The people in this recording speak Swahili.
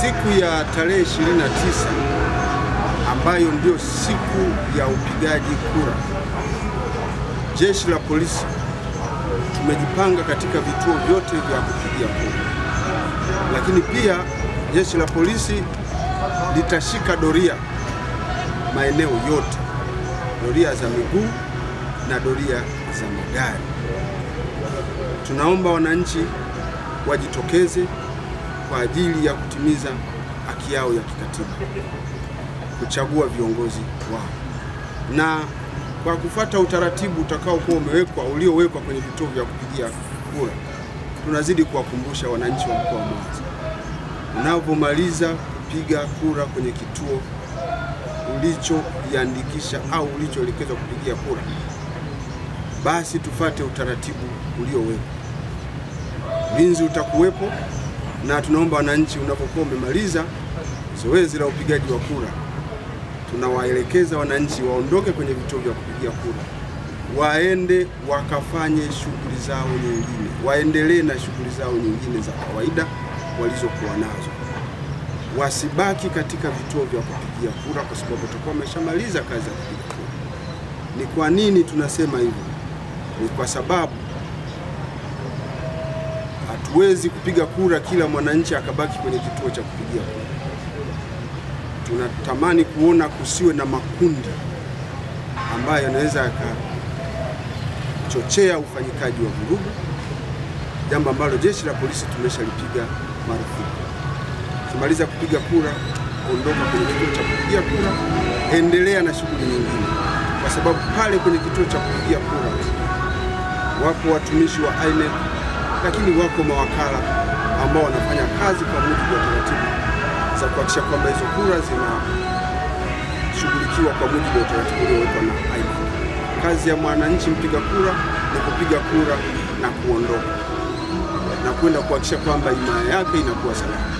Siku ya tarehe 29 ambayo ndio siku ya upigaji kura, Jeshi la Polisi tumejipanga katika vituo vyote vya kupigia kura. Lakini pia Jeshi la Polisi litashika doria maeneo yote, doria za miguu na doria za magari. Tunaomba wananchi wajitokeze kwa ajili ya kutimiza haki yao ya kikatiba, kuchagua viongozi wao, na kwa kufuata utaratibu utakaokuwa uliowekwa kwenye vituo vya kupigia kura. Tunazidi kuwakumbusha wananchi wa mkoa wa Mwanza, unapomaliza kupiga kura kwenye kituo ulichoiandikisha au ulichoelekezwa kupigia kura, basi tufate utaratibu uliowekwa. Ulinzi utakuwepo, na tunaomba wananchi, unapokuwa umemaliza zoezi la upigaji wa kura, tunawaelekeza wananchi waondoke kwenye vituo vya kupigia kura, waende wakafanye shughuli zao nyingine, waendelee na shughuli zao nyingine za kawaida walizokuwa nazo. Wasibaki katika vituo vya kupigia kura kwa sababu tutakuwa wameshamaliza kazi ya kupiga kura. Ni kwa nini tunasema hivyo? Ni kwa sababu hatuwezi kupiga kura kila mwananchi akabaki kwenye kituo cha kupigia kura. Tunatamani kuona kusiwe na makundi ambayo yanaweza yakachochea ufanyikaji wa vurugu, jambo ambalo Jeshi la Polisi tumeshalipiga marufuku. Kumaliza kupiga kura, ondoka kwenye kituo cha kupigia kura, endelea na shughuli nyingine, kwa sababu pale kwenye kituo cha kupigia kura wapo watumishi wa INEC, lakini wako mawakala ambao wanafanya kazi kwa mujibu wa taratibu za kuhakikisha kwamba hizo kura zinashughulikiwa kwa mujibu wa taratibu uliowekwa na INEC. Kazi ya mwananchi mpiga kura ni kupiga kura na kuondoka na kwenda kuhakikisha kwamba imani yake inakuwa salama.